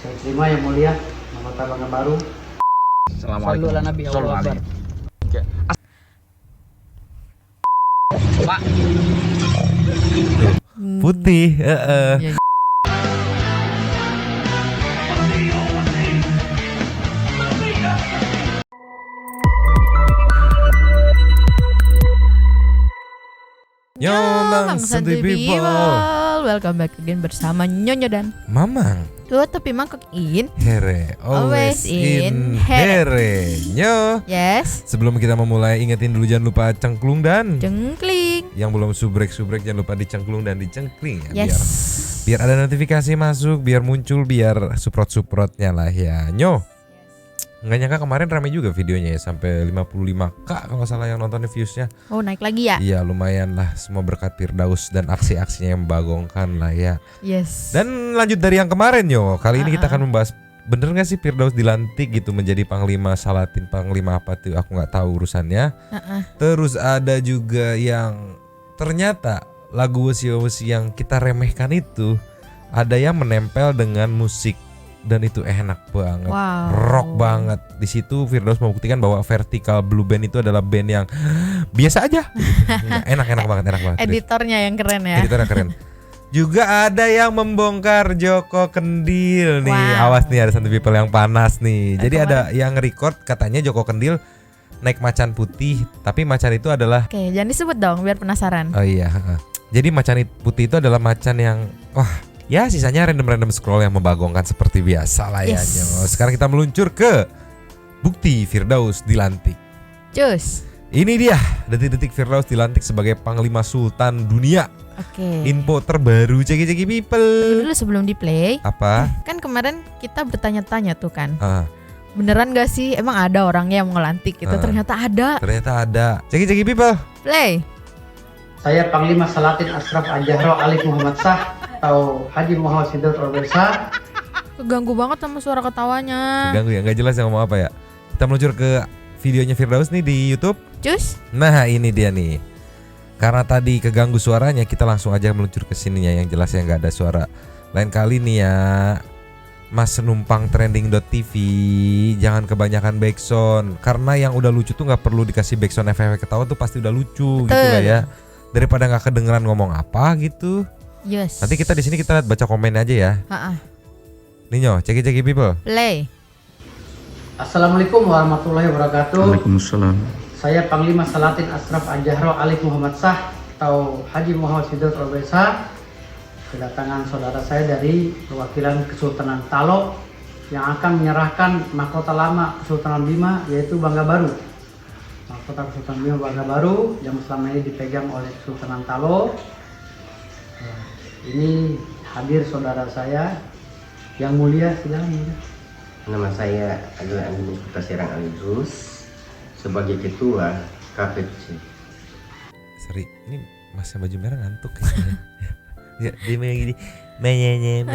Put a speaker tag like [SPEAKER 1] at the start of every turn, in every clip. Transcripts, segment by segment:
[SPEAKER 1] Saya terima yang mulia mahkota Bangga Baru.
[SPEAKER 2] Assalamualaikum.
[SPEAKER 1] Sallu ala Nabi Allahu Akbar.
[SPEAKER 2] Pak.
[SPEAKER 3] Putih,
[SPEAKER 4] Iya.
[SPEAKER 3] Nyomang Santuy people.
[SPEAKER 4] Welcome back again bersama Nyonya dan
[SPEAKER 3] Mamang
[SPEAKER 4] tuh tapi mangkok in.
[SPEAKER 3] Here always in here. Nyo.
[SPEAKER 4] Yes.
[SPEAKER 3] Sebelum kita memulai, ingetin dulu jangan lupa cengklung dan
[SPEAKER 4] Jengkling.
[SPEAKER 3] yang belum subrek jangan lupa dicengklung dan dicengkling ya,
[SPEAKER 4] Yes.
[SPEAKER 3] biar ada notifikasi masuk, biar muncul, biar suprot-suprotnya lah ya. Nyo. Nggak nyangka kemarin ramai juga videonya ya, sampai 55k kalau nggak salah yang nontonnya viewsnya.
[SPEAKER 4] Oh, naik lagi ya?
[SPEAKER 3] Iya lumayan lah, semua berkat Firdaus dan aksi-aksinya yang membagongkan lah ya.
[SPEAKER 4] Yes.
[SPEAKER 3] Dan lanjut dari yang kemarin Yo, kali ini kita akan membahas bener nggak sih Firdaus dilantik gitu menjadi Panglima Salatin, Panglima apa tuh aku nggak tahu urusannya. Terus ada juga yang ternyata lagu wesi-wesi yang kita remehkan itu ada yang menempel dengan musik. Dan itu enak banget, rock banget. Di situ Firdaus membuktikan bahwa Vertical Blue Band itu adalah band yang biasa aja. Enak banget.
[SPEAKER 4] Editornya yang keren ya.
[SPEAKER 3] Editornya keren. Juga ada yang membongkar Joko Kendil nih.
[SPEAKER 4] Wow.
[SPEAKER 3] Awas nih, ada satu people yang panas nih. Jadi
[SPEAKER 4] kemarin
[SPEAKER 3] ada yang record katanya Joko Kendil naik macan putih, tapi macan itu adalah
[SPEAKER 4] Oke, jangan disebut dong biar penasaran.
[SPEAKER 3] Oh iya. Jadi macan putih itu adalah macan yang ya sisanya random scroll yang membagongkan seperti biasa lah ya.
[SPEAKER 4] Yes.
[SPEAKER 3] Sekarang kita meluncur ke bukti Firdaus dilantik.
[SPEAKER 4] Cus.
[SPEAKER 3] Ini dia detik-detik Firdaus dilantik sebagai Panglima Sultan Dunia.
[SPEAKER 4] Oke.
[SPEAKER 3] Info terbaru ceki people.
[SPEAKER 4] Dulu sebelum di play,
[SPEAKER 3] Apa?
[SPEAKER 4] kan kemarin kita bertanya-tanya tuh kan.
[SPEAKER 3] Ah,
[SPEAKER 4] Beneran gak sih emang ada orangnya yang mau ngelantik gitu? Ternyata ada.
[SPEAKER 3] ternyata ada. Ceki people.
[SPEAKER 4] Play.
[SPEAKER 1] Saya Panglima Salatin Ashraf Al-Jahro Alif Muhammad Shah atau Haji Muhammad Sidot Robesa.
[SPEAKER 4] Keganggu banget sama suara ketawanya.
[SPEAKER 3] Ganggu ya, nggak jelas yang ngomong apa ya. Kita meluncur ke videonya Firdaus nih di YouTube.
[SPEAKER 4] Cus.
[SPEAKER 3] Nah ini dia nih. Karena tadi keganggu suaranya, kita langsung aja meluncur ke sininya yang jelas yang nggak ada suara. Lain kali nih ya, Mas numpang trending.tv, jangan kebanyakan backsound. Karena yang udah lucu tuh nggak perlu dikasih backsound efek ketawa tuh pasti udah lucu. Gitu lah ya. Daripada nggak kedengeran ngomong apa gitu.
[SPEAKER 4] Yes.
[SPEAKER 3] Nanti kita di sini kita lihat baca komen aja ya. Nih Nyo, ceki people.
[SPEAKER 4] Play.
[SPEAKER 1] Assalamualaikum warahmatullahi wabarakatuh.
[SPEAKER 2] Waalaikumsalam.
[SPEAKER 1] Saya Panglima Salatin Ashraf Al-Jahro Alif Muhammad Shah atau Haji Muhammad Sidot Robesa. Kedatangan saudara saya dari perwakilan Kesultanan Talo yang akan menyerahkan mahkota lama Kesultanan Bima yaitu Bangga Baru. Mahkota Kesultanan Bima Bangga Baru yang selama ini dipegang oleh Kesultanan Talo. Ini hadir saudara saya yang mulia, silakan.
[SPEAKER 5] Nama saya adalah Andi Muskuta Serang Alidrus sebagai ketua KPC.
[SPEAKER 3] Sorry, ini Mas yang baju merah ngantuk kayaknya. Ya, dia main gini, menye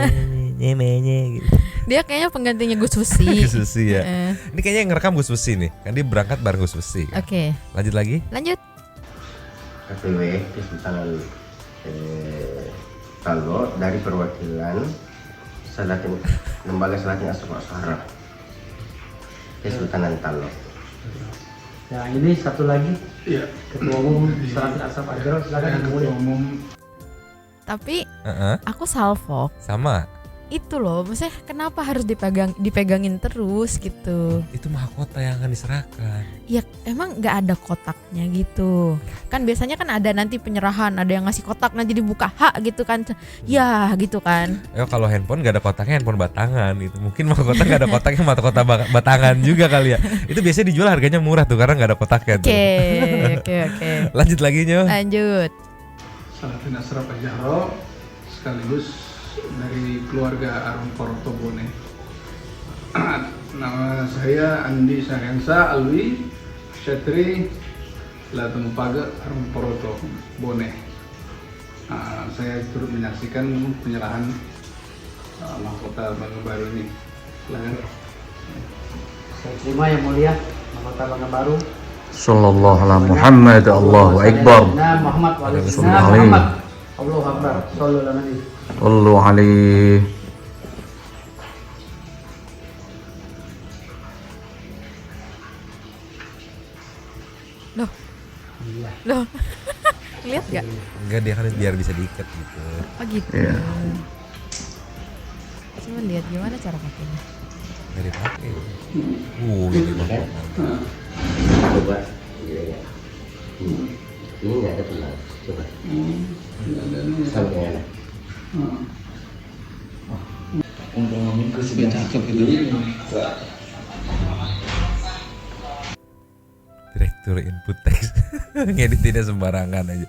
[SPEAKER 3] gitu.
[SPEAKER 4] Dia kayaknya penggantinya Gus Besi.
[SPEAKER 3] Gus Besi ya. Ini kayaknya yang ngerekam Gus Besi nih. Kan dia berangkat bareng Gus Besi. Kan?
[SPEAKER 4] Oke.
[SPEAKER 3] Lanjut lagi.
[SPEAKER 4] Lanjut.
[SPEAKER 5] KPW Kesultanan Talo dari perwakilan Salatin Lembaga Salatin Ashraf Al-Jahro Kesultanan Talo.
[SPEAKER 1] Yang ini satu lagi, Ketua Umum Salatin Ashraf Al-Jahro, silakan yang mulia.
[SPEAKER 4] Tapi aku salvo.
[SPEAKER 3] Sama.
[SPEAKER 4] Itu loh, maksudnya kenapa harus dipegangin terus gitu?
[SPEAKER 3] Itu mahkota yang akan diserahkan.
[SPEAKER 4] Ya emang nggak ada kotaknya gitu. Kan biasanya kan ada nanti penyerahan, ada yang ngasih kotak nanti dibuka hak gitu kan. Ya gitu kan.
[SPEAKER 3] Ya kalau handphone nggak ada kotaknya, handphone batangan gitu. Mungkin mahkota nggak ada kotaknya, mahkota batangan juga kali ya. Itu biasanya dijual harganya murah tuh karena nggak ada kotaknya.
[SPEAKER 4] Oke.
[SPEAKER 3] Lanjut lagi Nyo.
[SPEAKER 4] Lanjut.
[SPEAKER 6] Salatin Ashraf Al-Jahro sekaligus dari keluarga Arun Poroto Bone. Nama saya Andi Syahensa Alwi Syatri Latumpaga Arun Poroto Bone. Saya turut menyaksikan penyerahan mahkota Bangga Baru ini. Silakan.
[SPEAKER 1] Saya terima yang mulia mahkota Bangga Baru.
[SPEAKER 2] Sallallahu ala Muhammad, Allahu Akbar.
[SPEAKER 1] Muhammad wa ala
[SPEAKER 2] Sallallahu
[SPEAKER 1] Muhammad. Allahu Akbar. Sallallahu alaihi.
[SPEAKER 2] Sallu alaihi.
[SPEAKER 4] Loh.
[SPEAKER 1] Iya.
[SPEAKER 4] Loh. Lihat gak?
[SPEAKER 3] Enggak, dia kan biar bisa diikat gitu.
[SPEAKER 4] Oh gitu.
[SPEAKER 2] Iya.
[SPEAKER 4] Coba lihat gimana cara pakainya.
[SPEAKER 3] Nggak dipakai. Ini mah mantap.
[SPEAKER 5] Coba ya. Ini nggak ada pelan. Coba. Sama kayak anak.
[SPEAKER 6] Cakep itu.
[SPEAKER 3] Direktur input text. Ngeditinnya sembarangan aja.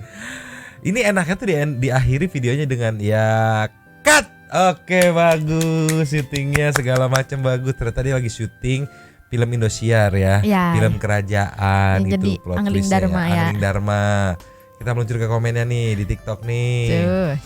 [SPEAKER 3] Ini enaknya tuh diakhiri videonya dengan ya cut. Oke, bagus, syutingnya segala macam bagus. Ternyata dia lagi syuting film Indosiar ya,
[SPEAKER 4] Ya.
[SPEAKER 3] film kerajaan
[SPEAKER 4] Yang jadi
[SPEAKER 3] gitu, plot
[SPEAKER 4] Angling
[SPEAKER 3] twistnya
[SPEAKER 4] Dharma ya.
[SPEAKER 3] Angling Dharma. Kita meluncur ke komennya nih di TikTok nih.
[SPEAKER 4] Cus.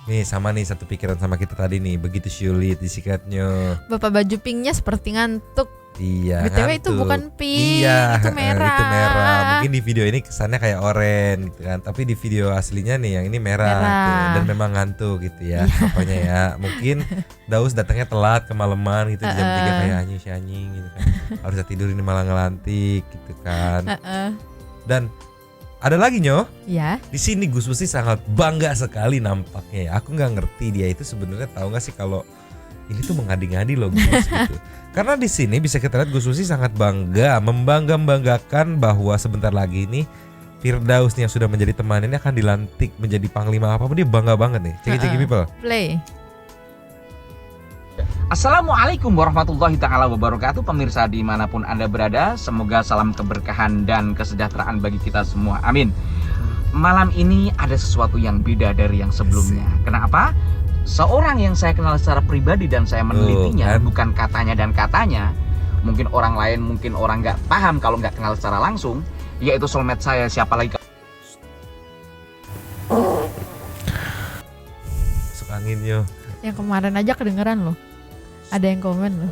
[SPEAKER 3] Nih sama nih satu pikiran sama kita tadi nih, begitu sulit disikatnya.
[SPEAKER 4] Bapak baju pinknya seperti ngantuk.
[SPEAKER 3] Iya.
[SPEAKER 4] BTW itu
[SPEAKER 3] ngantuk.
[SPEAKER 4] bukan pink,
[SPEAKER 3] Iya,
[SPEAKER 4] itu merah.
[SPEAKER 3] itu merah. Mungkin di video ini kesannya kayak oranye gitu kan, tapi di video aslinya nih yang ini merah.
[SPEAKER 4] Merah.
[SPEAKER 3] Tuh. Dan memang ngantuk gitu ya, pokoknya ya. Mungkin Daus datangnya telat kemalaman gitu di jam 3 kayak anjing gitu kan. Harusnya tidur ini malah ngelantik gitu kan. Dan ada lagi Nyo,
[SPEAKER 4] Ya.
[SPEAKER 3] di sini Gus Musi sangat bangga sekali nampaknya ya. Aku nggak ngerti dia itu sebenarnya tahu nggak sih kalau ini tuh mengadi-ngadi loh Gus gitu. Karena di sini bisa kita lihat Gus Musi sangat bangga, membanggakan bahwa sebentar lagi nih Firdaus nih yang sudah menjadi teman ini akan dilantik menjadi panglima apa, dia bangga banget nih. Ceki people.
[SPEAKER 4] Play.
[SPEAKER 7] Assalamualaikum warahmatullahi ta'ala wabarakatuh. Pemirsa dimanapun Anda berada, semoga salam keberkahan dan kesejahteraan bagi kita semua, amin. Malam ini ada sesuatu yang beda dari yang sebelumnya. Kenapa? Seorang yang saya kenal secara pribadi dan saya menelitinya, bukan katanya dan katanya. Mungkin orang lain, mungkin orang nggak paham kalau nggak kenal secara langsung, yaitu soulmate saya, siapa lagi.
[SPEAKER 3] Masuk angin Yo.
[SPEAKER 4] Yang kemarin aja kedengeran loh. Ada yang komen loh.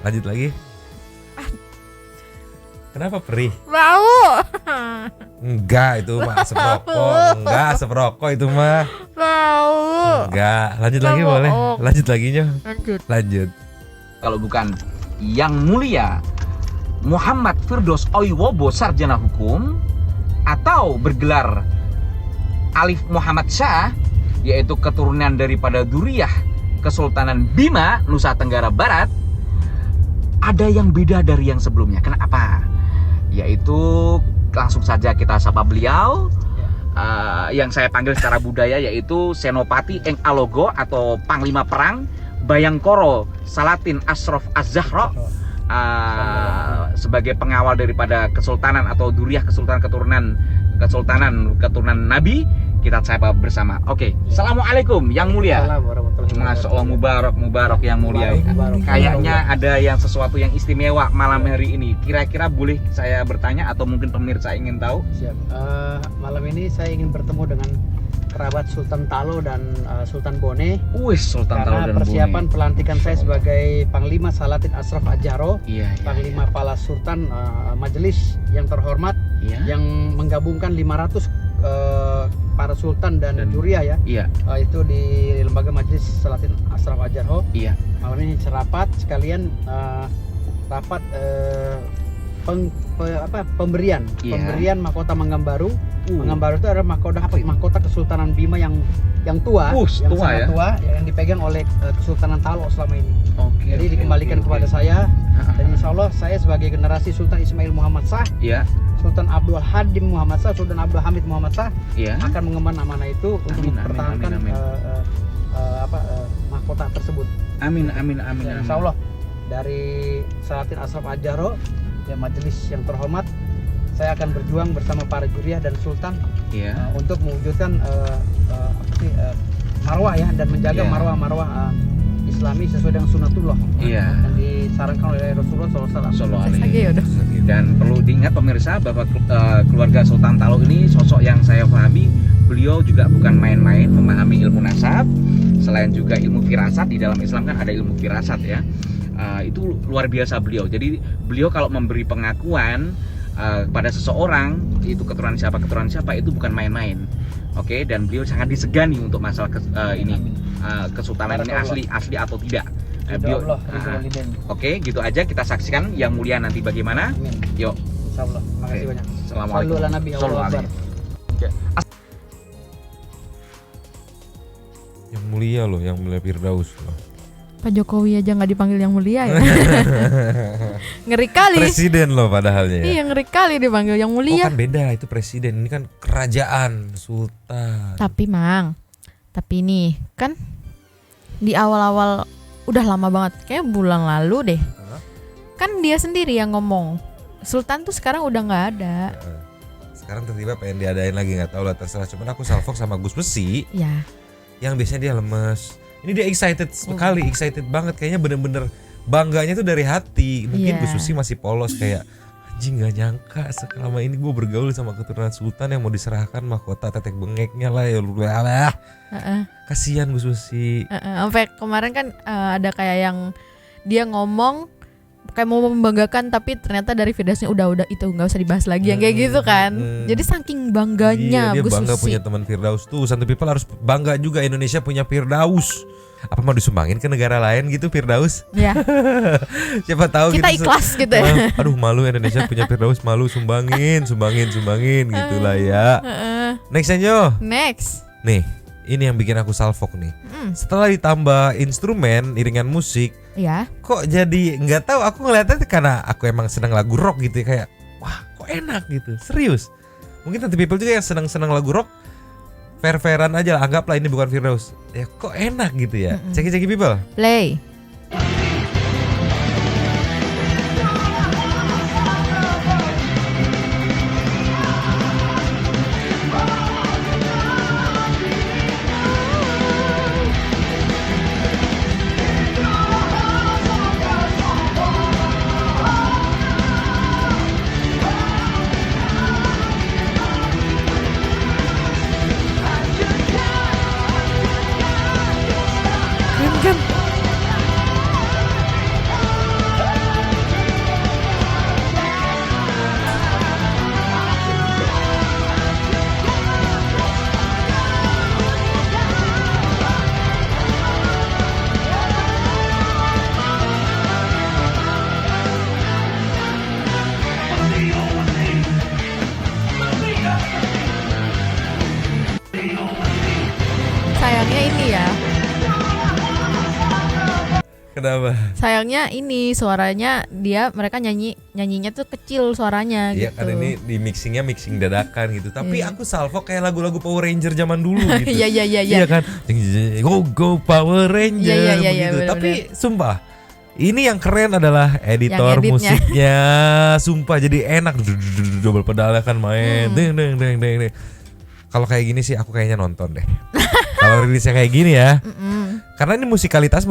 [SPEAKER 3] Lanjut lagi. Kenapa perih?
[SPEAKER 4] Bau.
[SPEAKER 3] Enggak, itu mah asap rokok. Enggak, asap rokok itu mah.
[SPEAKER 4] Bau.
[SPEAKER 3] Enggak, lanjut
[SPEAKER 4] Nggak
[SPEAKER 3] lagi boleh.
[SPEAKER 4] bohong.
[SPEAKER 3] Lanjut lagi Nyo. Lanjut.
[SPEAKER 7] Kalau bukan yang mulia Muhammad Firdaus Oiwobo Sarjana Hukum, atau bergelar Alif Muhammad Shah, yaitu keturunan daripada Duriyah Kesultanan Bima, Nusa Tenggara Barat. Ada yang beda dari yang sebelumnya. Kenapa? Yaitu langsung saja kita sapa beliau. Yang saya panggil secara budaya yaitu Senopati Eng Alogo atau Panglima Perang Bayangkoro Salatin Ashraf Az-Zahra, sebagai pengawal daripada kesultanan atau Duriyah kesultanan keturunan Nabi. Kita sapa bersama. Oke. Assalamualaikum yang mulia. Masya Allah, mubarak yang mulia. Kayaknya ada yang sesuatu yang istimewa malam hari ini. Kira-kira boleh saya bertanya atau mungkin pemirsa ingin tahu?
[SPEAKER 1] Siap. Malam ini saya ingin bertemu dengan kerabat Sultan Talo dan Sultan Bone.
[SPEAKER 7] Wih, Sultan Talo
[SPEAKER 1] Karena
[SPEAKER 7] dan
[SPEAKER 1] persiapan
[SPEAKER 7] Bone.
[SPEAKER 1] pelantikan saya sebagai Panglima Salatin Ashraf Ajaro,
[SPEAKER 7] Iya,
[SPEAKER 1] Panglima Pala Sultan Majelis yang terhormat,
[SPEAKER 7] Iya.
[SPEAKER 1] yang menggabungkan 500 para sultan dan juriyah ya.
[SPEAKER 7] Iya.
[SPEAKER 1] Itu di lembaga Majelis Salatin Ashraf Ajaro.
[SPEAKER 7] Iya.
[SPEAKER 1] Malam ini rapat sekalian rapat pemberian
[SPEAKER 7] Iya.
[SPEAKER 1] pemberian mahkota Mangam Baru. Mangam Baru itu adalah mahkota Kesultanan Bima yang tua, yang
[SPEAKER 7] tua
[SPEAKER 1] sangat
[SPEAKER 7] ya.
[SPEAKER 1] tua, yang dipegang oleh Kesultanan Talo selama ini.
[SPEAKER 7] Oke.
[SPEAKER 1] Jadi dikembalikan kepada saya, dan insya Allah saya sebagai generasi Sultan Ismail Muhammad Shah,
[SPEAKER 7] Iya.
[SPEAKER 1] Sultan Abdul Hadim Muhammad Shah, Sultan Abdul Hamid Muhammad Shah
[SPEAKER 7] Iya.
[SPEAKER 1] akan mengemban amanah itu untuk
[SPEAKER 7] Amin, amin,
[SPEAKER 1] mempertahankan
[SPEAKER 7] amin,
[SPEAKER 1] mahkota tersebut.
[SPEAKER 7] Amin.
[SPEAKER 1] Dan insya Allah dari Salatin Ashraf Ajaro, ya majelis yang terhormat, saya akan berjuang bersama para juriyah dan sultan
[SPEAKER 7] Iya.
[SPEAKER 1] untuk mewujudkan marwah ya, dan menjaga
[SPEAKER 7] Iya.
[SPEAKER 1] marwah Islami sesuai dengan sunatullah
[SPEAKER 7] Iya.
[SPEAKER 1] yang disarankan oleh Rasulullah SAW.
[SPEAKER 7] Sallallahu
[SPEAKER 4] Lagi
[SPEAKER 7] alaihi
[SPEAKER 4] ya udah.
[SPEAKER 7] Dan perlu diingat pemirsa bahwa keluarga Sultan Talo ini sosok yang saya pahami, beliau juga bukan main-main memahami ilmu nasab. Selain juga ilmu firasat, di dalam Islam kan ada ilmu firasat ya. Itu luar biasa beliau. Jadi beliau kalau memberi pengakuan kepada seseorang, itu keturunan siapa itu bukan main-main. Oke, dan beliau sangat disegani untuk masalah kesultanan ini asli atau tidak. Beliau, oke, gitu aja kita saksikan yang mulia nanti bagaimana. Yuk.
[SPEAKER 1] Insyaallah. Terima kasih banyak.
[SPEAKER 7] Assalamualaikum.
[SPEAKER 1] Sallu ala Nabi, Allahu
[SPEAKER 7] Sallu
[SPEAKER 1] Akbar.
[SPEAKER 7] alaihi.
[SPEAKER 3] Yang mulia loh, yang mulia Firdaus loh.
[SPEAKER 4] Pak Jokowi aja nggak dipanggil yang mulia ya. Ngeri kali.
[SPEAKER 3] Presiden loh padahalnya ya.
[SPEAKER 4] Iya, ngeri kali dipanggil yang
[SPEAKER 3] Oh
[SPEAKER 4] mulia.
[SPEAKER 3] kan beda, itu presiden, ini kan kerajaan, sultan.
[SPEAKER 4] Tapi ini kan di awal-awal udah lama banget, kayak bulan lalu deh. Kan dia sendiri yang ngomong. Sultan tuh sekarang udah nggak ada.
[SPEAKER 3] Sekarang tiba-tiba pengen diadain lagi, nggak tahu lah, terserah. Cuman aku salfok sama Gus Besi,
[SPEAKER 4] Ya.
[SPEAKER 3] yang biasanya dia lemes. Ini dia excited sekali, excited banget. Kayaknya bener-bener bangganya tuh dari hati. Mungkin
[SPEAKER 4] Iya.
[SPEAKER 3] Gus Besi masih polos kayak anjing, gak nyangka selama ini gue bergaul sama keturunan sultan yang mau diserahkan mahkota tetek bengeknya lah ya. Kasihan Gus Besi.
[SPEAKER 4] Sampai kemarin kan ada kayak yang dia ngomong kayak mau membanggakan, tapi ternyata dari Firdausnya udah itu nggak usah dibahas lagi yang kayak gitu kan. Jadi saking bangganya
[SPEAKER 3] Iya, dia
[SPEAKER 4] Gus
[SPEAKER 3] bangga
[SPEAKER 4] Susi.
[SPEAKER 3] punya teman Firdaus tuh. Santu people harus bangga juga Indonesia punya Firdaus. Apa mau disumbangin ke negara lain gitu Firdaus?
[SPEAKER 4] Ya,
[SPEAKER 3] Siapa tahu
[SPEAKER 4] kita
[SPEAKER 3] gitu.
[SPEAKER 4] ikhlas gitu ya.
[SPEAKER 3] Aduh malu Indonesia punya Firdaus, malu, sumbangin gitulah ya. Next aja.
[SPEAKER 4] Next.
[SPEAKER 3] Nih, ini yang bikin aku salfok nih. Setelah ditambah instrumen, iringan musik,
[SPEAKER 4] Ya.
[SPEAKER 3] kok jadi nggak tahu, aku ngeliatnya karena aku emang senang lagu rock gitu ya, kayak wah kok enak gitu, serius. Mungkin nanti people juga yang senang lagu rock, fair-fairan aja lah, anggaplah ini bukan Firdaus, ya kok enak gitu ya. Ceki people.
[SPEAKER 4] Play. Sayangnya ini ya.
[SPEAKER 3] Kenapa?
[SPEAKER 4] Sayangnya ini suaranya mereka nyanyinya tuh kecil suaranya
[SPEAKER 3] Iya
[SPEAKER 4] gitu.
[SPEAKER 3] kan ini di mixing dadakan gitu. Tapi
[SPEAKER 4] Iya.
[SPEAKER 3] aku salfok kayak lagu-lagu Power Ranger zaman dulu gitu.
[SPEAKER 4] Iya.
[SPEAKER 3] Iya kan? Go Power Ranger
[SPEAKER 4] Iya,
[SPEAKER 3] begitu.
[SPEAKER 4] bener-bener.
[SPEAKER 3] Tapi sumpah ini yang keren adalah editor
[SPEAKER 4] editnya.
[SPEAKER 3] musiknya. Sumpah jadi enak, double pedalnya kan main. Deng. Kalau kayak gini sih aku kayaknya nonton deh. Kalau rilisnya kayak gini ya. Karena ini musikalitas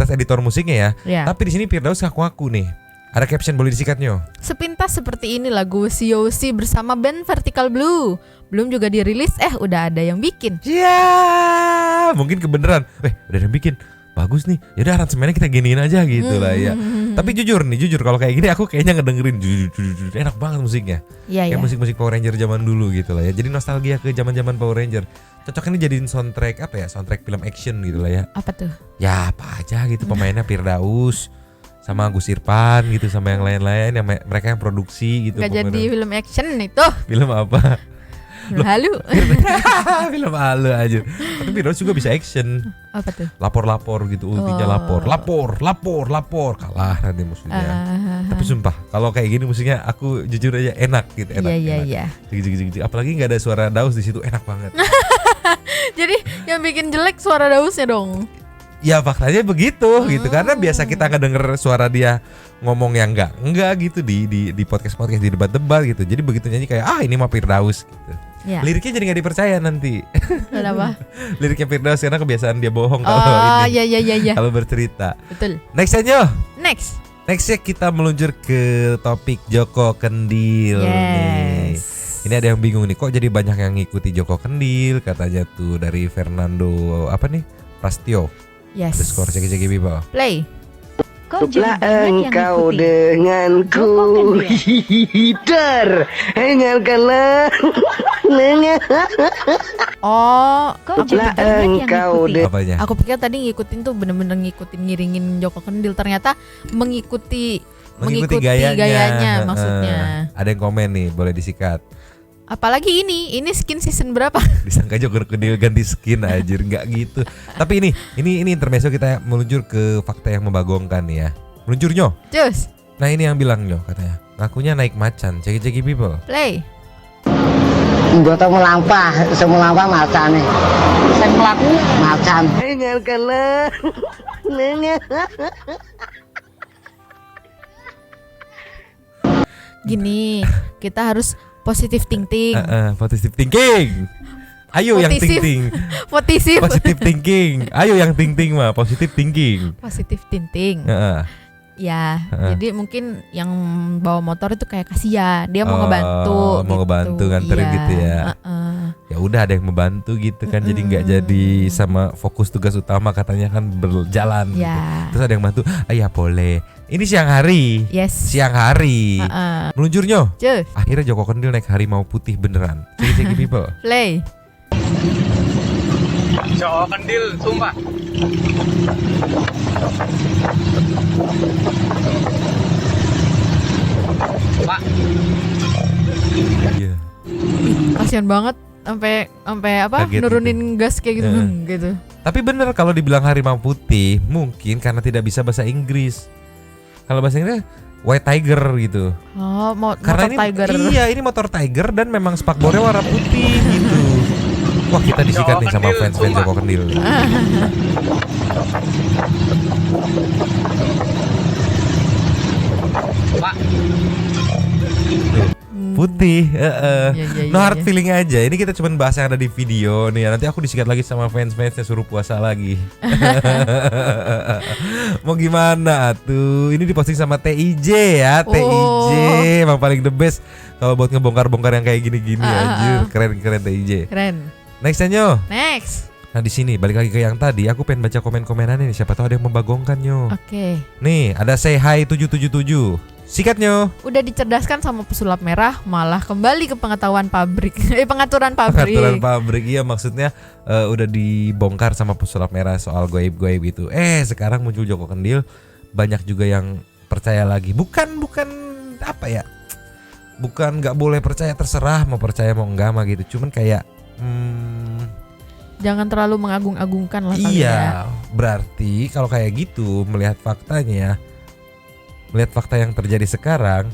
[SPEAKER 3] editor musiknya ya.
[SPEAKER 4] Ya.
[SPEAKER 3] Tapi di sini Firdaus ngaku nih. Ada caption boleh disikatnya?
[SPEAKER 4] Sepintas seperti ini lagu COC bersama band Vertical Blue. Belum juga dirilis, udah ada yang bikin.
[SPEAKER 3] Ya, mungkin kebenaran. Udah ada yang bikin. Bagus nih. Yaudah aransemennya kita giniin aja gitu lah ya. Tapi jujur kalau kayak gini aku kayaknya ngedengerin enak banget musiknya.
[SPEAKER 4] Iya,
[SPEAKER 3] Kayak musik-musik Power Ranger zaman dulu gitu lah ya. Jadi nostalgia ke zaman-zaman Power Ranger. Cocok ini jadiin soundtrack soundtrack film action gitu lah ya.
[SPEAKER 4] Apa tuh?
[SPEAKER 3] Ya apa aja gitu, pemainnya Firdaus sama Gus Irfan gitu, sama yang lain-lain yang mereka yang produksi gitu.
[SPEAKER 4] Gak jadi
[SPEAKER 3] pokoknya.
[SPEAKER 4] film action itu.
[SPEAKER 3] Film apa?
[SPEAKER 4] Lalu.
[SPEAKER 3] Film halu aja. Tapi Firdaus juga bisa action.
[SPEAKER 4] Apa tuh?
[SPEAKER 3] Lapor gitu, ultinya lapor. Kalah nanti musuhnya. Tapi sumpah, kalau kayak gini musiknya aku jujur aja enak gitu, enak.
[SPEAKER 4] Iya.
[SPEAKER 3] Gitu. Apalagi nggak ada suara Daus di situ, enak banget.
[SPEAKER 4] Jadi yang bikin jelek suara Dausnya dong.
[SPEAKER 3] Ya faktanya begitu gitu, karena biasa kita ngedenger suara dia ngomong yang enggak gitu di podcast di debat gitu. Jadi begitu nyanyi kayak ini mah Firdaus gitu.
[SPEAKER 4] Ya.
[SPEAKER 3] Liriknya jadi nggak dipercaya nanti.
[SPEAKER 4] Kenapa?
[SPEAKER 3] Liriknya Firdaus karena kebiasaan dia bohong kalau ini.
[SPEAKER 4] Iya.
[SPEAKER 3] Kalau bercerita.
[SPEAKER 4] Betul.
[SPEAKER 3] Next aja.
[SPEAKER 4] Nextnya
[SPEAKER 3] kita meluncur ke topik Joko Kendil nih. Ini ada yang bingung nih, kok jadi banyak yang ngikuti Joko Kendil katanya tuh dari Fernando Prastio.
[SPEAKER 4] Yes.
[SPEAKER 3] Skor cek Biba.
[SPEAKER 4] Play.
[SPEAKER 8] Cukuplah engkau denganku, hider, dengarkanlah.
[SPEAKER 4] Oh,
[SPEAKER 8] Cukuplah engkau
[SPEAKER 3] Apanya?
[SPEAKER 4] aku pikir tadi ngikutin tuh bener-bener ngiringin Joko Kendil. Ternyata mengikuti mengikuti gayanya maksudnya.
[SPEAKER 3] Ada yang komen nih, boleh disikat.
[SPEAKER 4] Apalagi ini skin season berapa?
[SPEAKER 3] Disangka Joko Kendil ganti skin anjir, nggak gitu. Tapi ini intermezzo, kita meluncur ke fakta yang membagongkan nih ya. Meluncur Nyo.
[SPEAKER 4] Cus.
[SPEAKER 3] Nah ini yang bilang Nyo katanya, ngakunya naik macan, ceki-ceki people.
[SPEAKER 4] Play.
[SPEAKER 8] Gue tau melampah macan nih. Saya melaku macan. Dengarkanlah.
[SPEAKER 4] Gini, kita harus positive thinking.
[SPEAKER 3] Positive thinking. Ayo yang ting-ting. Positive thinking. Ayo yang ting-ting mah, positive thinking.
[SPEAKER 4] Positive thinking. Ya, jadi mungkin yang bawa motor itu kayak kasihan, dia mau ngebantu.
[SPEAKER 3] Mau ngebantu nganterin gitu ya. Ya udah ada yang membantu gitu kan, jadi nggak jadi sama fokus tugas utama katanya kan berjalan.
[SPEAKER 4] Ya.
[SPEAKER 3] Gitu. Terus ada yang bantu, ya boleh. Ini siang hari.
[SPEAKER 4] Yes.
[SPEAKER 3] Siang hari. Meluncurnya.
[SPEAKER 4] Cus.
[SPEAKER 3] Akhirnya Joko Kendil naik harimau putih beneran. Ceki people.
[SPEAKER 4] Play.
[SPEAKER 6] Joko Kendil, sumpah. Pak.
[SPEAKER 3] Iya.
[SPEAKER 4] Kasian banget sampai apa
[SPEAKER 3] Kaget
[SPEAKER 4] nurunin gas kayak gitu gitu.
[SPEAKER 3] Tapi bener kalau dibilang harimau putih mungkin karena tidak bisa bahasa Inggris. Kalau bahasa Inggris white tiger gitu.
[SPEAKER 4] Oh,
[SPEAKER 3] karena
[SPEAKER 4] motor
[SPEAKER 3] ini,
[SPEAKER 4] tiger.
[SPEAKER 3] Iya, ini motor tiger dan memang spakbornya warna putih gitu. Wah, kita disikat nih sama fans-fans Joko Kendil.
[SPEAKER 6] Pak.
[SPEAKER 3] Putih,
[SPEAKER 4] Iya,
[SPEAKER 3] no hard
[SPEAKER 4] iya.
[SPEAKER 3] feeling aja. Ini kita cuma bahas yang ada di video nih. Nanti aku disikat lagi sama fans-fansnya, suruh puasa lagi. Mau gimana tuh? Ini diposting sama TIJ ya, TIJ emang paling the best kalau buat ngebongkar-bongkar yang kayak gini-gini anjir. Keren TIJ.
[SPEAKER 4] Keren.
[SPEAKER 3] Next Nyo.
[SPEAKER 4] Next.
[SPEAKER 3] Nah di sini balik lagi ke yang tadi, aku pengen baca komen-komenan ini. Siapa tahu ada yang membagongkan Nyo.
[SPEAKER 4] Oke.
[SPEAKER 3] Nih ada say hi 777. Sikat Nyo.
[SPEAKER 4] Udah dicerdaskan sama pesulap merah, malah kembali ke pengetahuan pabrik. Pengaturan pabrik.
[SPEAKER 3] Pengaturan pabrik, iya maksudnya udah dibongkar sama pesulap merah soal goib-goib itu. Sekarang muncul Joko Kendil, banyak juga yang percaya lagi. Bukan apa ya? Bukan nggak boleh percaya, terserah mau percaya mau enggak mah gitu. Cuman kayak
[SPEAKER 4] Jangan terlalu mengagung-agungkan lah kali
[SPEAKER 3] iya,
[SPEAKER 4] ya.
[SPEAKER 3] berarti kalau kayak gitu melihat faktanya, melihat fakta yang terjadi sekarang,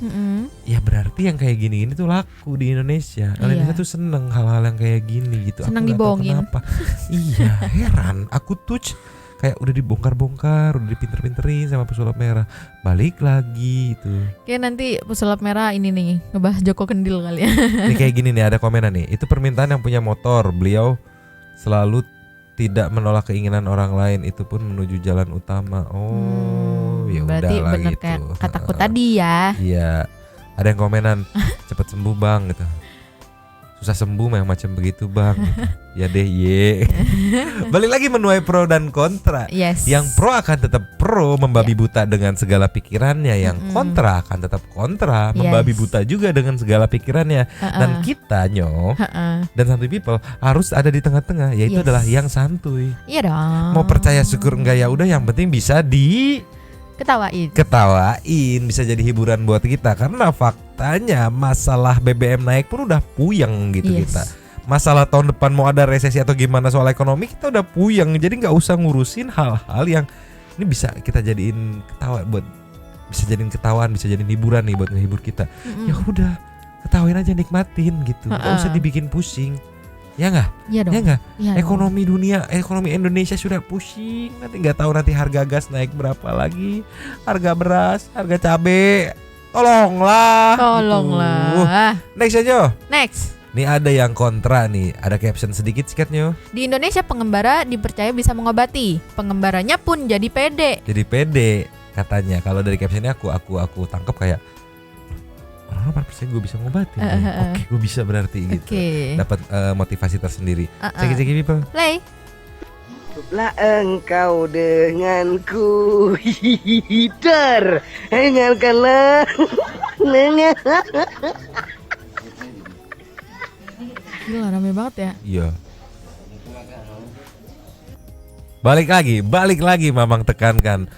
[SPEAKER 3] ya berarti yang kayak gini-gini tuh laku di Indonesia. Indonesia tuh seneng hal-hal yang kayak gini gitu.
[SPEAKER 4] Seneng
[SPEAKER 3] Aku nggak tahu
[SPEAKER 4] dibohongin.
[SPEAKER 3] kenapa. Iya, heran. Aku tuh kayak udah dibongkar-bongkar, udah dipinter-pinterin sama pesulap merah. Balik lagi itu.
[SPEAKER 4] Kayak nanti pesulap merah ini nih ngebahas Joko Kendil kali ya.
[SPEAKER 3] Ini kayak gini nih, ada komenan nih. Itu permintaan yang punya motor. Beliau selalu tidak menolak keinginan orang lain, itu pun menuju jalan utama. Ya
[SPEAKER 4] berarti
[SPEAKER 3] udahlah
[SPEAKER 4] bener
[SPEAKER 3] gitu.
[SPEAKER 4] kayak kataku tadi ya.
[SPEAKER 3] Iya. Ada yang komenan, cepet sembuh bang gitu. Susah sembuh yang macam begitu bang gitu. Ya deh ye. Balik lagi menuai pro dan kontra.
[SPEAKER 4] Yes.
[SPEAKER 3] Yang pro akan tetap pro, membabi buta dengan segala pikirannya. Yang kontra akan tetap kontra, membabi buta juga dengan segala pikirannya. Dan kita Nyo dan santuy people harus ada di tengah-tengah, yaitu adalah yang santuy.
[SPEAKER 4] Iya dong.
[SPEAKER 3] Mau percaya syukur enggak ya udah, yang penting bisa ketawain, bisa jadi hiburan buat kita. Karena faktanya masalah BBM naik pun udah puyeng gitu kita. Masalah tahun depan mau ada resesi atau gimana soal ekonomi kita udah puyeng. Jadi nggak usah ngurusin hal-hal yang ini bisa kita jadiin ketawa, buat bisa jadiin ketawaan, bisa jadiin hiburan nih buat ngehibur kita. Ya udah, ketawain aja, nikmatin gitu. Nggak usah dibikin pusing. Ya nggak?
[SPEAKER 4] Iya dong.
[SPEAKER 3] Ya nggak?
[SPEAKER 4] Iya
[SPEAKER 3] Ekonomi dunia, ekonomi Indonesia sudah pusing. Nanti nggak tahu nanti harga gas naik berapa lagi, harga beras, harga cabe. Tolonglah. Gitu. Next aja.
[SPEAKER 4] Next.
[SPEAKER 3] Nih ada yang kontra nih, ada caption sedikit sikatnya.
[SPEAKER 4] Di Indonesia pengembara dipercaya bisa mengobati. Pengembaranya pun jadi pede.
[SPEAKER 3] Jadi pede katanya. Kalau dari captionnya aku tangkap kayak orang percaya gue bisa ngobatin. Oke, gue bisa berarti gitu. Dapat motivasi tersendiri. Ceki people.
[SPEAKER 4] Play.
[SPEAKER 8] Lah engkau denganku hider. Dengarkanlah.
[SPEAKER 4] Gila rame banget ya.
[SPEAKER 3] Iya. Balik lagi Mamang tekankan.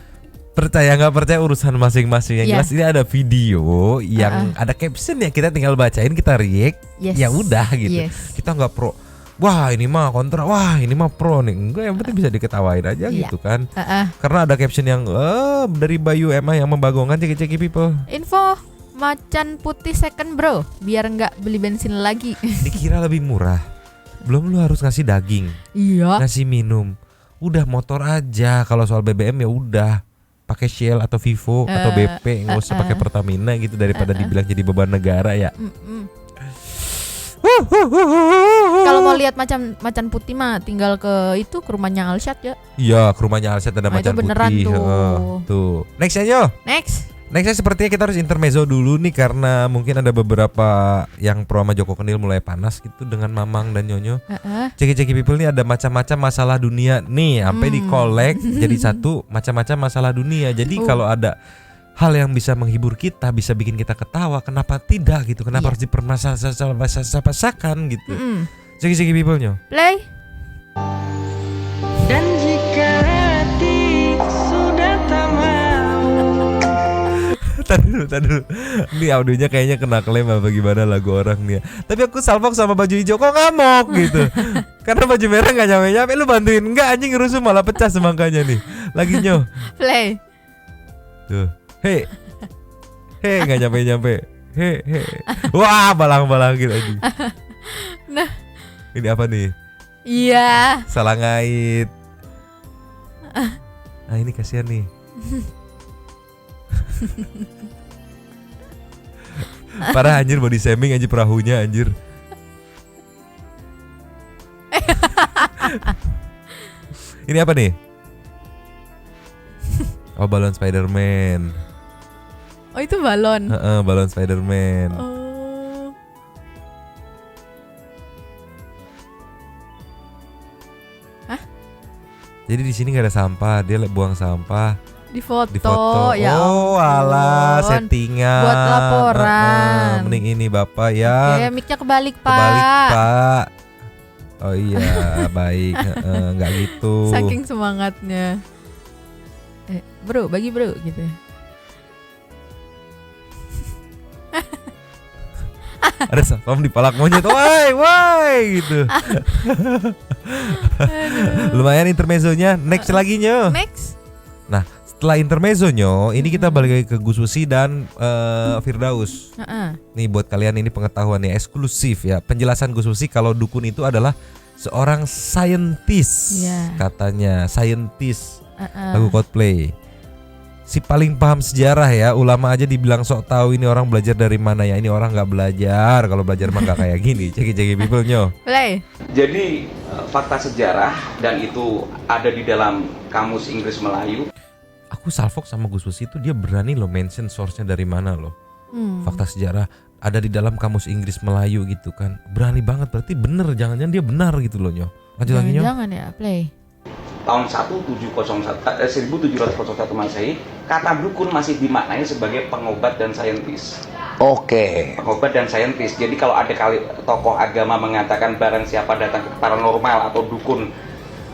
[SPEAKER 3] percaya nggak percaya urusan masing-masing. Yang
[SPEAKER 4] Iya.
[SPEAKER 3] jelas ini ada video yang ada caption ya, kita tinggal bacain, kita react.
[SPEAKER 4] Yes.
[SPEAKER 3] Ya udah gitu.
[SPEAKER 4] Yes.
[SPEAKER 3] Kita nggak pro. Wah ini mah kontra, wah ini mah pro nih. Enggak, yang penting bisa diketawain aja
[SPEAKER 4] Iya.
[SPEAKER 3] gitu kan.
[SPEAKER 4] Heeh.
[SPEAKER 3] Karena ada caption yang dari Bayu Emma yang membagongkan ceki-ceki people.
[SPEAKER 4] Info macan putih second bro, biar nggak beli bensin lagi.
[SPEAKER 3] Dikira lebih murah. Belum lu harus ngasih daging,
[SPEAKER 4] Iya.
[SPEAKER 3] ngasih minum. Udah motor aja. Kalau soal BBM ya udah pakai Shell atau Vivo atau BP, nggak usah pakai Pertamina gitu daripada dibilang jadi beban negara ya.
[SPEAKER 4] Kalau mau lihat macan putih mah tinggal ke rumahnya Alshad ya.
[SPEAKER 3] Iya, ke rumahnya Alset ada
[SPEAKER 4] Nah, itu
[SPEAKER 3] macan
[SPEAKER 4] beneran
[SPEAKER 3] putih.
[SPEAKER 4] tuh.
[SPEAKER 3] Tuh. Next aja. Nextnya sepertinya kita harus intermezzo dulu nih karena mungkin ada beberapa yang pro sama Joko Kendil mulai panas gitu dengan Mamang dan Nyonyo. Ceki-ceki people nih ada macam-macam masalah dunia nih, sampai dikolek jadi satu macam-macam masalah dunia. Jadi kalau ada hal yang bisa menghibur kita, bisa bikin kita ketawa, kenapa tidak gitu? Kenapa harus dipermasalahkan gitu? Ceki-ceki people Nyo.
[SPEAKER 4] Play.
[SPEAKER 8] Dan jika hati sudah tak mau.
[SPEAKER 3] Tadi dulu. Ini audionya kayaknya kena klaim apa gimana lagu orang nih. Tapi aku salfok sama baju hijau kok ngamuk gitu. Karena baju merah nggak nyampe-nyampe, lu bantuin nggak anjing, rusuh malah pecah semangkanya nih. Lagi Nyo.
[SPEAKER 4] Play.
[SPEAKER 3] Tuh. Hei nggak nyampe. Hei. Wah balang-balang gitu anjing.
[SPEAKER 4] Nah.
[SPEAKER 3] Ini apa nih?
[SPEAKER 4] Iya.
[SPEAKER 3] Salah ngait. Ah ini kasihan nih. Parah anjir, body shaming anjir perahunya anjir. Ini apa nih? Oh balon Spider-Man.
[SPEAKER 4] Oh itu balon.
[SPEAKER 3] Balon Spider-Man.
[SPEAKER 4] Oh. Hah?
[SPEAKER 3] Jadi di sini nggak ada sampah, dia buang sampah.
[SPEAKER 4] Di foto.
[SPEAKER 3] Ya
[SPEAKER 4] Ya
[SPEAKER 3] alah,
[SPEAKER 4] ampun.
[SPEAKER 3] settingan.
[SPEAKER 4] Buat laporan.
[SPEAKER 3] Mending ini Bapak ya.
[SPEAKER 4] Oke, mic-nya kebalik, Pak.
[SPEAKER 3] Kebalik Pak. Oh iya, baik. Nggak gitu.
[SPEAKER 4] Saking semangatnya. Bro, bagi bro gitu.
[SPEAKER 3] Ada satpam di palak monyet, woi gitu. Lumayan intermezzonya. Next lagi Nyo.
[SPEAKER 4] Next.
[SPEAKER 3] Nah setelah intermezzonya ini kita balik lagi ke Gus Susi dan Firdaus. Nih buat kalian ini pengetahuan ya eksklusif ya. Penjelasan Gus Susi kalau dukun itu adalah seorang scientist, katanya scientist. Lagu Coldplay. Si paling paham sejarah ya, ulama aja dibilang sok tahu, ini orang belajar dari mana ya? Ini orang nggak belajar, kalau belajar mah nggak kayak gini. Ceki-ceki people Nyo.
[SPEAKER 4] Play.
[SPEAKER 7] Jadi fakta sejarah dan itu ada di dalam Kamus Inggris Melayu.
[SPEAKER 3] Aku salfok sama Gus Susi itu dia berani loh mention source-nya dari mana loh. Fakta sejarah ada di dalam Kamus Inggris Melayu gitu kan. Berani banget, berarti bener, jangan-jangan dia benar gitu loh Nyo. Lanjut lagi Nyo.
[SPEAKER 4] Jangan ya, play.
[SPEAKER 7] Tahun 1701 Masehi, kata dukun masih dimaknai sebagai pengobat dan saintis.
[SPEAKER 8] Oke.
[SPEAKER 7] Pengobat dan saintis. Jadi kalau ada tokoh agama mengatakan barang siapa datang ke paranormal atau dukun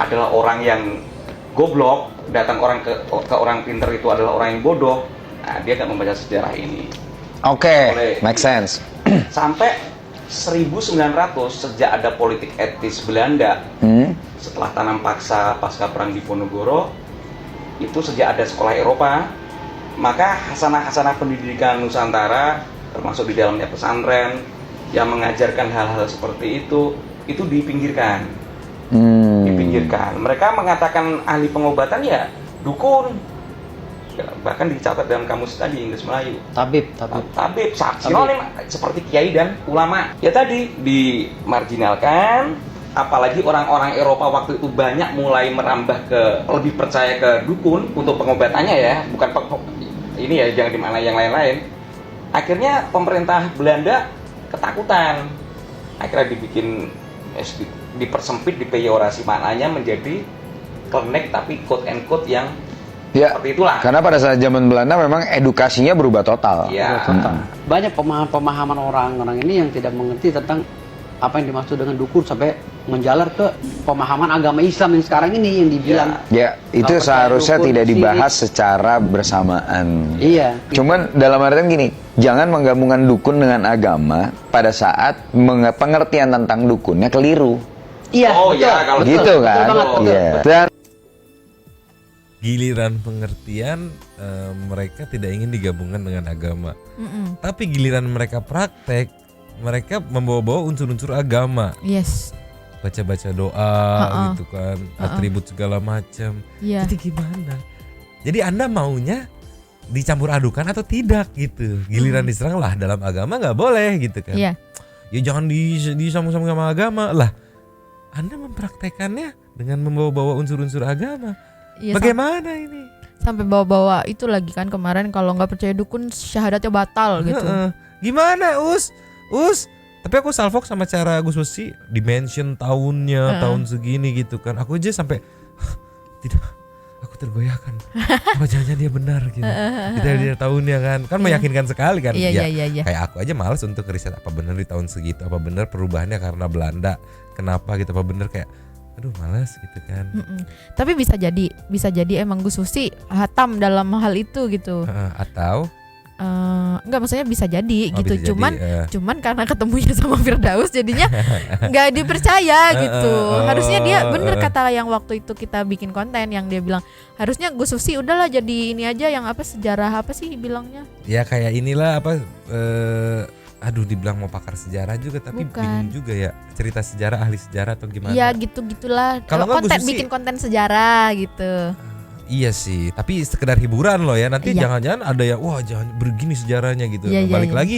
[SPEAKER 7] adalah orang yang goblok, datang orang ke orang pinter itu adalah orang yang bodoh, nah, dia nggak membaca sejarah ini.
[SPEAKER 8] Oke, make sense.
[SPEAKER 7] Sampai 1900 sejak ada politik etis Belanda, setelah tanam paksa pasca perang Diponegoro, itu sejak ada sekolah Eropa, maka hasanah-hasanah pendidikan Nusantara termasuk di dalamnya pesantren yang mengajarkan hal-hal seperti itu dipinggirkan. Dipinggirkan. Mereka mengatakan ahli pengobatan ya dukun. Bahkan dicatat dalam kamus tadi Inggris Melayu. Tabib, sinonim seperti kiai dan ulama. Ya tadi dimarginalkan, apalagi orang-orang Eropa waktu itu banyak mulai merambah ke lebih percaya ke dukun untuk pengobatannya ya, bukan ini ya, jangan dimana yang lain-lain. Akhirnya pemerintah Belanda ketakutan. Akhirnya dipersempit, dipeyorasi maknanya menjadi klinik tapi quote and quote yang seperti itulah.
[SPEAKER 9] Karena pada saat zaman Belanda memang edukasinya berubah total.
[SPEAKER 7] Ya.
[SPEAKER 1] Banyak pemahaman orang ini yang tidak mengerti tentang apa yang dimaksud dengan dukun sampai menjalar ke pemahaman agama Islam yang sekarang ini yang dibilang.
[SPEAKER 9] Ya, itu
[SPEAKER 1] Nggak percaya
[SPEAKER 9] seharusnya
[SPEAKER 1] dukun,
[SPEAKER 9] tidak
[SPEAKER 1] syirik.
[SPEAKER 9] dibahas secara bersamaan.
[SPEAKER 1] Iya.
[SPEAKER 9] Cuman dalam artian gini, jangan menggabungkan dukun dengan agama pada saat pengertian tentang dukunnya keliru.
[SPEAKER 1] Iya.
[SPEAKER 7] Oh,
[SPEAKER 1] betul,
[SPEAKER 7] ya, kalau
[SPEAKER 1] betul,
[SPEAKER 9] Gitu
[SPEAKER 1] betul
[SPEAKER 9] kan?
[SPEAKER 1] banget, betul.
[SPEAKER 9] Iya. Dan
[SPEAKER 3] Giliran pengertian mereka tidak ingin digabungkan dengan agama.
[SPEAKER 4] Mm-mm.
[SPEAKER 3] Tapi giliran mereka praktek, mereka membawa-bawa unsur-unsur agama.
[SPEAKER 4] Yes.
[SPEAKER 3] Baca-baca doa gitu kan, atribut segala macam.
[SPEAKER 4] Iya.
[SPEAKER 3] Jadi gimana? Jadi Anda maunya dicampur adukan atau tidak gitu. Giliran diserang lah dalam agama nggak boleh gitu kan.
[SPEAKER 4] Iya.
[SPEAKER 3] Ya jangan disambung-sambung sama agama lah. Anda mempraktekannya dengan membawa-bawa unsur-unsur agama.
[SPEAKER 4] Iya,
[SPEAKER 3] Bagaimana ini?
[SPEAKER 4] sampai bawa-bawa itu lagi kan kemarin kalau nggak percaya dukun syahadatnya batal gitu.
[SPEAKER 3] Gimana Us? Tapi aku salfok sama cara Gus Wesi dimension tahunnya, tahun segini gitu kan. Aku aja sampai tidak, aku tergoyahkan. Oh jangan dia benar gitu. Dia tahunnya kan meyakinkan sekali kan.
[SPEAKER 4] Iya.
[SPEAKER 3] Kayak aku aja malas untuk riset apa benar di tahun segitu, apa benar perubahannya karena Belanda, kenapa gitu, apa benar kayak aduh malas gitu kan.
[SPEAKER 4] Tapi bisa jadi emang Gus Susi hatam dalam hal itu gitu.
[SPEAKER 3] Atau
[SPEAKER 4] Enggak, maksudnya bisa jadi gitu.
[SPEAKER 3] bisa jadi,
[SPEAKER 4] Cuman karena ketemunya sama Firdaus jadinya nggak dipercaya gitu. Harusnya dia bener kata yang waktu itu kita bikin konten yang dia bilang harusnya Gus Susi udahlah jadi ini aja yang apa sejarah apa sih bilangnya?
[SPEAKER 3] ya kayak inilah apa aduh dibilang mau pakar sejarah juga tapi
[SPEAKER 4] Bukan.
[SPEAKER 3] bingung juga ya, cerita sejarah, ahli sejarah atau gimana.
[SPEAKER 4] Iya gitulah.
[SPEAKER 3] Kalau nggak Gus
[SPEAKER 4] Konten
[SPEAKER 3] Susi-
[SPEAKER 4] bikin konten sejarah gitu.
[SPEAKER 3] Iya sih, tapi sekedar hiburan loh ya. Nanti
[SPEAKER 4] Iya.
[SPEAKER 3] jangan-jangan ada yang wah jangan begini sejarahnya gitu.
[SPEAKER 4] Iya, iya,
[SPEAKER 3] Balik
[SPEAKER 4] iya.
[SPEAKER 3] lagi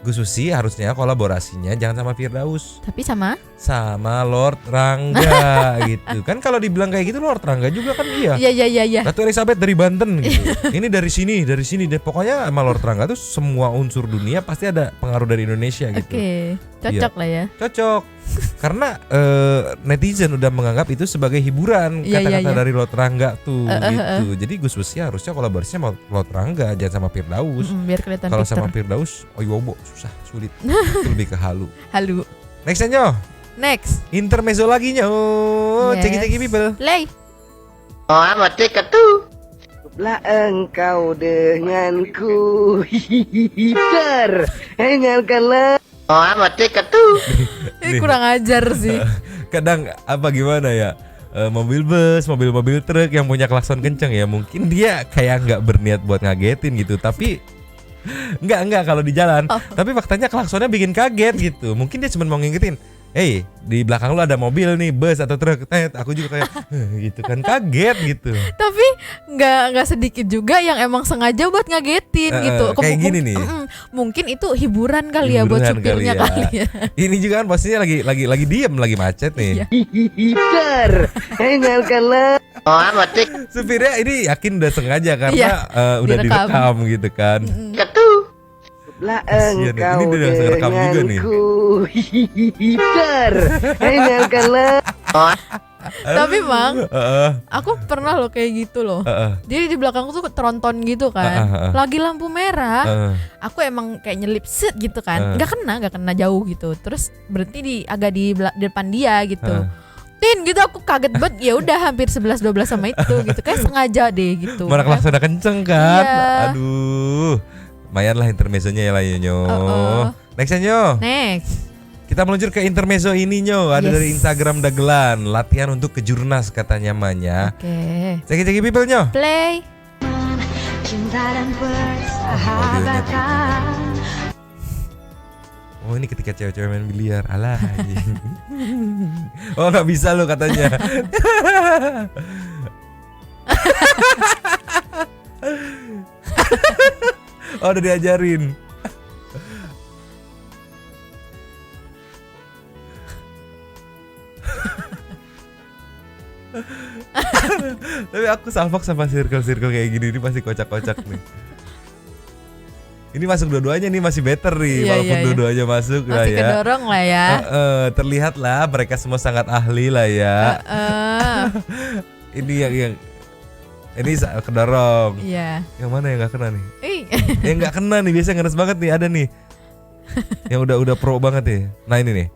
[SPEAKER 3] Gus Susi harusnya kolaborasinya jangan sama Firdaus,
[SPEAKER 4] Tapi sama
[SPEAKER 3] sama Lord Rangga gitu. Kan kalau dibilang kayak gitu Lord Rangga juga kan iya.
[SPEAKER 4] Iya.
[SPEAKER 3] Ratu Elizabeth dari Banten gitu. Ini dari sini deh. Pokoknya sama Lord Rangga tuh semua unsur dunia pasti ada pengaruh dari Indonesia gitu.
[SPEAKER 4] Oke, cocok lah ya.
[SPEAKER 3] Cocok. Karena netizen udah menganggap itu sebagai hiburan
[SPEAKER 4] Iya,
[SPEAKER 3] kata-kata
[SPEAKER 4] iya.
[SPEAKER 3] dari Lord Rangga tuh gitu. Jadi Gus Wesi harusnya kolaborasinya sama Lord Rangga jangan sama Firdaus.
[SPEAKER 4] Biar kelihatan
[SPEAKER 3] Kalau
[SPEAKER 4] pinter.
[SPEAKER 3] sama Firdaus, Oyobo susah, sulit. Itu lebih ke halu.
[SPEAKER 4] Halu.
[SPEAKER 3] Next nyo,
[SPEAKER 4] Next.
[SPEAKER 3] intermezzo lagi nyo.
[SPEAKER 4] Yes.
[SPEAKER 3] Ceki-ceki people.
[SPEAKER 4] Play.
[SPEAKER 8] Lah engkau denganku terhengalkanlah.
[SPEAKER 4] Ini kurang ajar sih.
[SPEAKER 3] Kadang apa gimana ya? Mobil bus, mobil truk yang punya klakson kenceng ya mungkin dia kayak nggak berniat buat ngagetin gitu, tapi nggak kalau di jalan. Tapi faktanya klaksonnya bikin kaget gitu. Mungkin dia cuma mau ngingetin, hey di belakang lu ada mobil nih, bus atau truk. Aku juga kayak gitu kan kaget gitu.
[SPEAKER 4] Tapi nggak sedikit juga yang emang sengaja buat ngagetin gitu.
[SPEAKER 3] Kayak gini nih.
[SPEAKER 4] Mungkin itu hiburan kali ya buat
[SPEAKER 3] Hiburan
[SPEAKER 4] supirnya kali ya.
[SPEAKER 3] Ini juga kan posisinya lagi diem, lagi macet nih.
[SPEAKER 8] Terhengalkanlah.
[SPEAKER 3] Supirnya ini yakin udah sengaja karena
[SPEAKER 4] Iya,
[SPEAKER 3] udah
[SPEAKER 4] direkam.
[SPEAKER 3] direkam gitu kan.
[SPEAKER 8] Lah
[SPEAKER 3] Kasian ya,
[SPEAKER 8] engkau
[SPEAKER 3] ini udah rekam juga nih.
[SPEAKER 8] denganku terhengalkanlah.
[SPEAKER 4] Tapi Mang, aku pernah loh kayak gitu loh. Jadi di belakangku tuh tronton gitu kan. Lagi lampu merah. Aku emang kayak nyelip set gitu kan. Nggak kena jauh gitu. Terus berhenti agak di depan dia gitu. Tin gitu aku kaget banget. Ya udah hampir 11-12 sama itu gitu. Kayak sengaja deh gitu.
[SPEAKER 3] Mana klaksonnya kenceng kan?
[SPEAKER 4] Iya.
[SPEAKER 3] Aduh. Lumayan lah intermezzonya ya lah ya nyo. Next ya nyo.
[SPEAKER 4] Next.
[SPEAKER 3] Kita meluncur ke intermezzo ini nyo. Ada
[SPEAKER 4] Yes.
[SPEAKER 3] dari Instagram Dagelan. Latihan untuk kejurnas katanya Manya.
[SPEAKER 4] Oke.
[SPEAKER 3] Ceki-ceki people nyo.
[SPEAKER 4] Play.
[SPEAKER 3] Audionya tuh. Oh ini ketika cewek-cewek main biliar. Alah anjing. Oh gak bisa lo katanya. Oh udah diajarin. Tapi aku salfok sama circle-circle kayak gini ini pasti kocak-kocak nih. Ini masuk dua-duanya nih, masih better nih.
[SPEAKER 4] Iya,
[SPEAKER 3] Walaupun
[SPEAKER 4] iya.
[SPEAKER 3] dua-duanya masuk lah
[SPEAKER 4] Masih
[SPEAKER 3] ya.
[SPEAKER 4] kedorong lah ya.
[SPEAKER 3] Terlihat lah mereka semua sangat ahli lah ya. Ini yang ini kedorong.
[SPEAKER 4] Iya.
[SPEAKER 3] Yang mana yang nggak kena nih?
[SPEAKER 4] Ih.
[SPEAKER 3] Yang nggak kena nih biasanya ngeres banget nih, ada nih. Yang udah pro banget nih. Nah ini nih.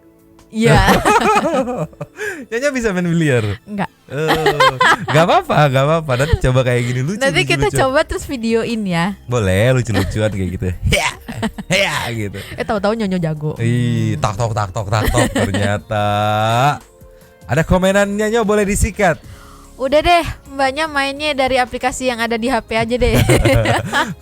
[SPEAKER 4] Iya.
[SPEAKER 3] Nyonya bisa main biliar.
[SPEAKER 4] Enggak.
[SPEAKER 3] Gak apa-apa. Nanti coba kayak gini lucu.
[SPEAKER 4] Nanti kita
[SPEAKER 3] lucu.
[SPEAKER 4] coba terus videoin ya.
[SPEAKER 3] Boleh lucu-lucuan kayak gitu. Ya gitu.
[SPEAKER 4] Tahu-tahu Nyonyo jago.
[SPEAKER 3] Ih, tak tok ternyata. Ada komenannya Nyo, boleh disikat.
[SPEAKER 4] Udah deh, mbaknya mainnya dari aplikasi yang ada di HP aja deh.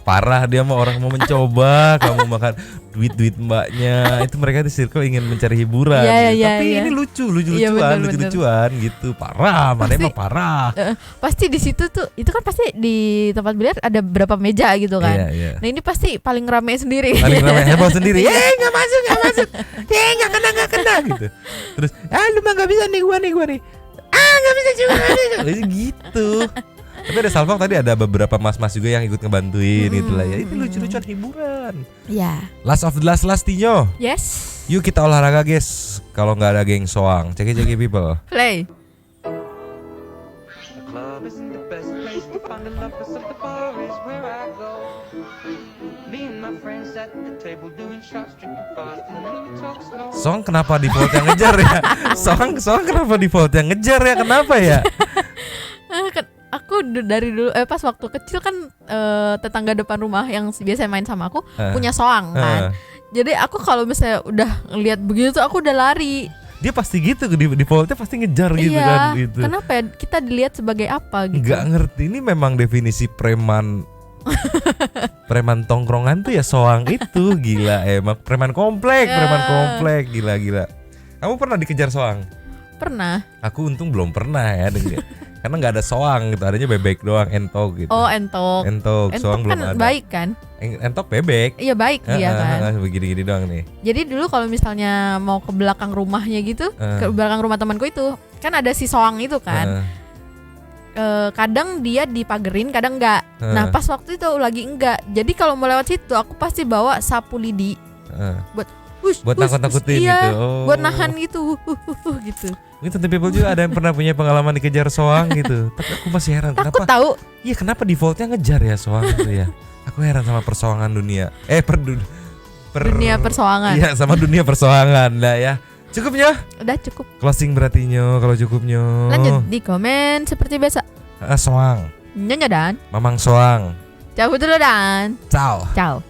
[SPEAKER 3] Parah dia mah orang mau mencoba, kamu makan duit mbaknya. Itu mereka di circle ingin mencari hiburan.
[SPEAKER 4] Iya,
[SPEAKER 3] gitu.
[SPEAKER 4] iya,
[SPEAKER 3] Tapi
[SPEAKER 4] iya.
[SPEAKER 3] ini lucu-lucuan
[SPEAKER 4] Iya, bener.
[SPEAKER 3] gitu. Parah, mana emang parah.
[SPEAKER 4] Pasti di situ tuh, itu kan pasti di tempat biliar ada berapa meja gitu kan.
[SPEAKER 3] Iya, iya.
[SPEAKER 4] Nah ini pasti paling rame sendiri.
[SPEAKER 3] Paling ramai heboh sendiri. Nggak masuk. Nggak kena gitu. Terus, lu mah nggak bisa nih gua nih. Nggak bisa juga. Gitu. Tapi ada Salfang tadi ada beberapa mas-mas juga yang ikut ngebantuin gitu lah ya. Itu lucu-lucuan hiburan.
[SPEAKER 4] Ya.
[SPEAKER 3] Last of the last Tinyo.
[SPEAKER 4] Yes.
[SPEAKER 3] Yuk kita olahraga guys. Kalau nggak ada geng soang, ceki people.
[SPEAKER 4] Play.
[SPEAKER 3] Song kenapa default yang ngejar ya? Song kenapa default yang ngejar ya? Kenapa ya?
[SPEAKER 4] Aku dari dulu pas waktu kecil kan tetangga depan rumah yang biasa main sama aku punya soang kan. Jadi aku kalau misalnya udah ngelihat begitu aku udah lari.
[SPEAKER 3] Dia pasti gitu, defaultnya pasti ngejar gitu kan gitu.
[SPEAKER 4] Kenapa ya? Kita dilihat sebagai apa gitu?
[SPEAKER 3] Nggak ngerti, ini memang definisi preman. Preman tongkrongan tuh ya soang itu, gila emang preman komplek, gila. Kamu pernah dikejar soang?
[SPEAKER 4] Pernah.
[SPEAKER 3] Aku untung belum pernah ya, karena nggak ada soang gitu, adanya bebek doang, entok gitu.
[SPEAKER 4] Oh entok.
[SPEAKER 3] Soang belum
[SPEAKER 4] kan
[SPEAKER 3] ada.
[SPEAKER 4] baik kan?
[SPEAKER 3] Entok bebek.
[SPEAKER 4] Iya baik dia kan.
[SPEAKER 3] Begini-gini doang nih.
[SPEAKER 4] Jadi dulu kalau misalnya mau ke belakang rumahnya gitu, ke belakang rumah temanku itu kan ada si soang itu kan. Kadang dia dipagerin, kadang enggak. Nah pas waktu itu lagi enggak. Jadi kalau mau lewat situ aku pasti bawa sapu lidi buat
[SPEAKER 3] nakut-nakutin
[SPEAKER 4] iya,
[SPEAKER 3] gitu.
[SPEAKER 4] buat nahan gitu, gitu.
[SPEAKER 3] Ini tentu people juga ada yang pernah punya pengalaman dikejar soang gitu. Tapi aku masih heran
[SPEAKER 4] Takut
[SPEAKER 3] kenapa.
[SPEAKER 4] tahu.
[SPEAKER 3] Iya kenapa defaultnya ngejar ya soang itu ya. Aku heran sama persoangan dunia.
[SPEAKER 4] Dunia persoangan.
[SPEAKER 3] Iya sama dunia persoangan lah ya. Cukupnya?
[SPEAKER 4] Udah cukup.
[SPEAKER 3] Closing berarti Nyo, kalau cukupnya.
[SPEAKER 4] Lanjut di komen seperti biasa.
[SPEAKER 3] Soang.
[SPEAKER 4] Nyonya dan
[SPEAKER 3] Mamang soang.
[SPEAKER 4] cabut dulu dan
[SPEAKER 3] Ciao.
[SPEAKER 4] ciao.